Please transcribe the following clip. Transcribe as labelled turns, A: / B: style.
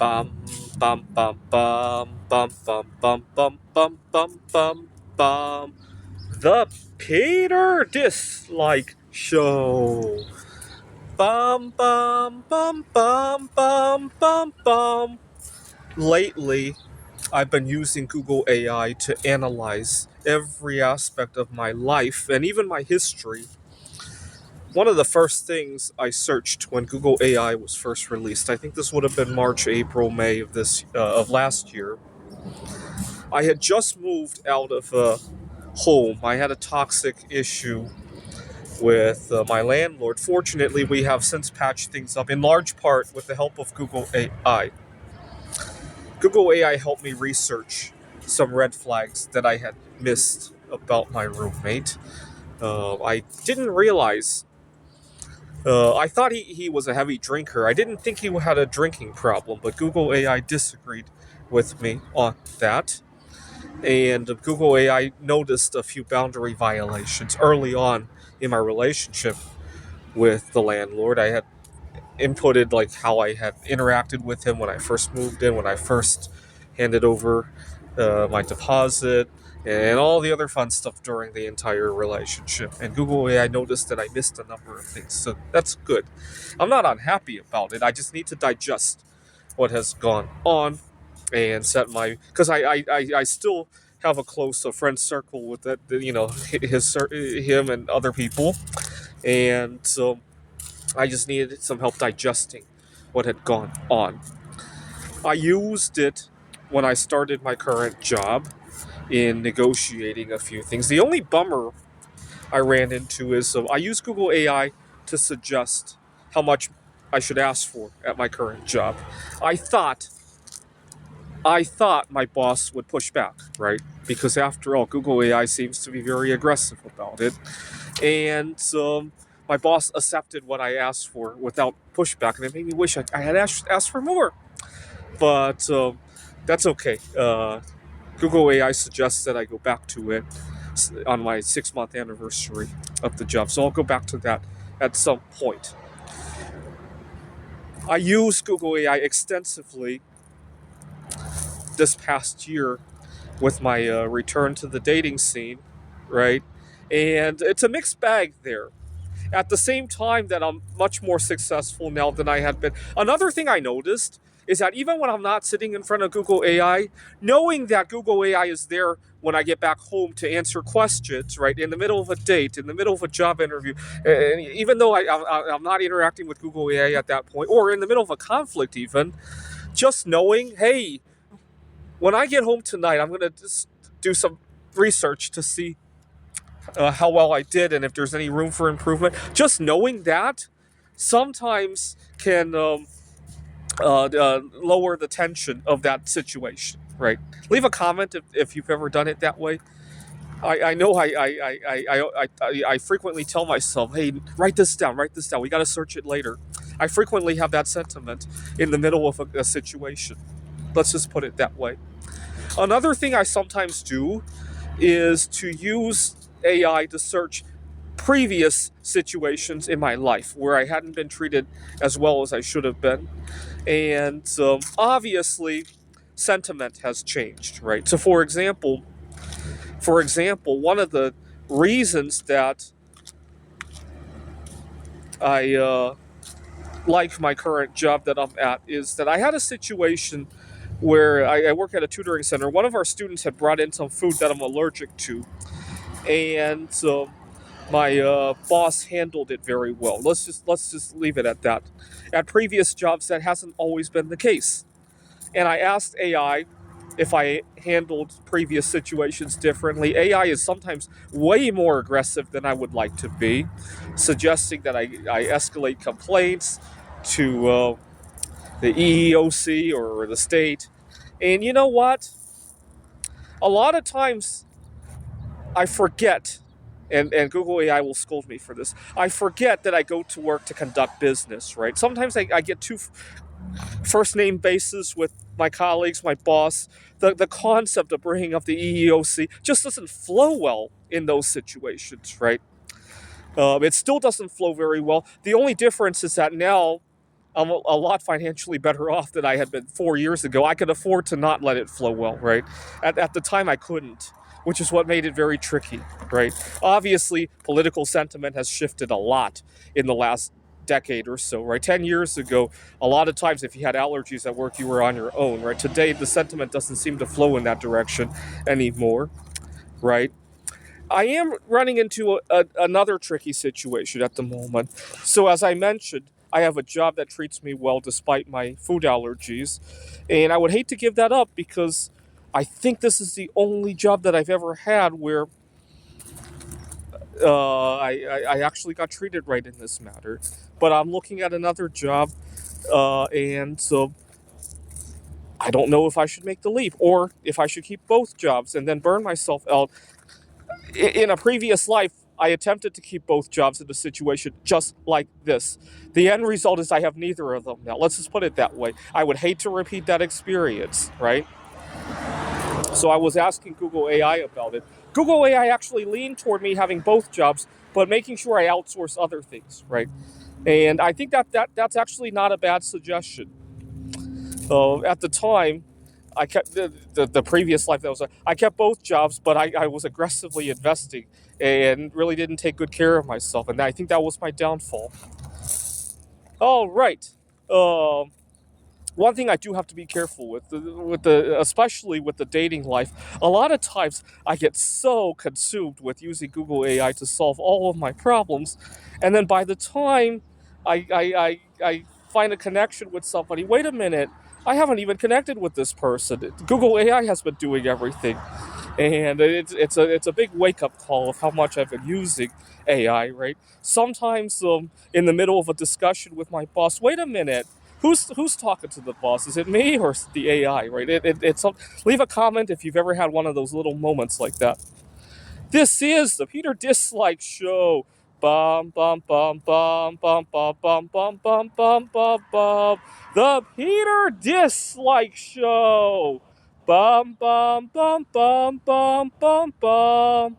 A: Bum bum bum bum bum bum bum bum bum bum bum bum. The Peter Dislike Show. Bum bum bum bum bum bum bum. Lately, I've been using Google AI to analyze every aspect of my life and even my history. One of the first things I searched when Google AI was first released, I think this would have been March, April, May of last year. I had just moved out of home. I had a toxic issue with my landlord. Fortunately, we have since patched things up, in large part with the help of Google AI. Google AI helped me research some red flags that I had missed about my roommate. I didn't realize. I thought he was a heavy drinker. I didn't think he had a drinking problem, but Google AI disagreed with me on that. And Google AI noticed a few boundary violations early on in my relationship with the landlord. I had inputted like how I had interacted with him when I first moved in, when I first handed over my deposit, and all the other fun stuff during the entire relationship. And Google AI noticed that I missed a number of things, so that's good. I'm not unhappy about it. I just need to digest what has gone on and set my because I still have a close friend circle with that him and other people, and so I just needed some help digesting what had gone on. I used it when I started my current job in negotiating a few things. The only bummer I ran into is I use Google AI to suggest how much I should ask for at my current job. I thought I thought my boss would push back, right? Because after all, Google AI seems to be very aggressive about it. And my boss accepted what I asked for without pushback, and it made me wish I had asked for more. But that's okay. Google AI suggests that I go back to it on my 6-month anniversary of the job. So I'll go back to that at some point. I use Google AI extensively this past year with my return to the dating scene, right? And it's a mixed bag there. At the same time that I'm much more successful now than I had been. Another thing I noticed is that even when I'm not sitting in front of Google AI, knowing that Google AI is there when I get back home to answer questions, right, in the middle of a date, in the middle of a job interview, and even though I'm not interacting with Google AI at that point, or in the middle of a conflict even, just knowing, hey, when I get home tonight, I'm going to just do some research to see how well I did and if there's any room for improvement. Just knowing that sometimes can lower the tension of that situation, right? Leave a comment if you've ever done it that way. I know I frequently tell myself, hey, write this down, We got to search it later. I frequently have that sentiment in the middle of a situation. Let's just put it that way. Another thing I sometimes do is to use AI to search previous situations in my life where I hadn't been treated as well as I should have been. And obviously, sentiment has changed, right? So, one of the reasons that I like my current job that I'm at is that I had a situation where I work at a tutoring center. One of our students had brought in some food that I'm allergic to, and my boss handled it very well. Let's just leave it at that. At previous jobs, that hasn't always been the case, and I asked AI if I handled previous situations differently. AI is sometimes way more aggressive than I would like to be, suggesting that I escalate complaints to the EEOC or the state. And you know what? A lot of times I forget, and Google AI will scold me for this. I forget that I go to work to conduct business, right? Sometimes I get too first name basis with my colleagues, my boss. The concept of bringing up the EEOC just doesn't flow well in those situations, right? It still doesn't flow very well. The only difference is that now I'm a lot financially better off than I had been 4 years ago. I could afford to not let it flow well, right? At the time, I couldn't, which is what made it very tricky, right? Obviously, political sentiment has shifted a lot in the last decade or so, right? 10 years ago, a lot of times if you had allergies at work, you were on your own, right? Today, the sentiment doesn't seem to flow in that direction anymore, right? I am running into another tricky situation at the moment. So, as I mentioned, I have a job that treats me well despite my food allergies. And I would hate to give that up because I think this is the only job that I've ever had where I actually got treated right in this matter. But I'm looking at another job, and so I don't know if I should make the leap or if I should keep both jobs and then burn myself out. In a previous life, I attempted to keep both jobs in a situation just like this. The end result is I have neither of them now. Let's just put it that way. I would hate to repeat that experience, right? So I was asking Google AI about it. Google AI actually leaned toward me having both jobs, but making sure I outsource other things, right? And I think that's actually not a bad suggestion. At the time, I kept the previous life that was I kept both jobs, but I was aggressively investing and really didn't take good care of myself, and I think that was my downfall. All right. Um, One thing I do have to be careful with the especially with the dating life. A lot of times I get so consumed with using Google AI to solve all of my problems, and then by the time I find a connection with somebody, wait a minute, I haven't even connected with this person. Google AI has been doing everything, and it's a big wake up call of how much I've been using AI. Right? Sometimes in the middle of a discussion with my boss, wait a minute. Who's talking to the boss? Is it me or the AI? Right? It's leave a comment if you've ever had one of those little moments like that. This is the Peter Dislike Show. Bum bum bum bum bum bum bum bum bum bum bum bum. The Peter Dislike Show. Bum bum bum bum bum bum bum.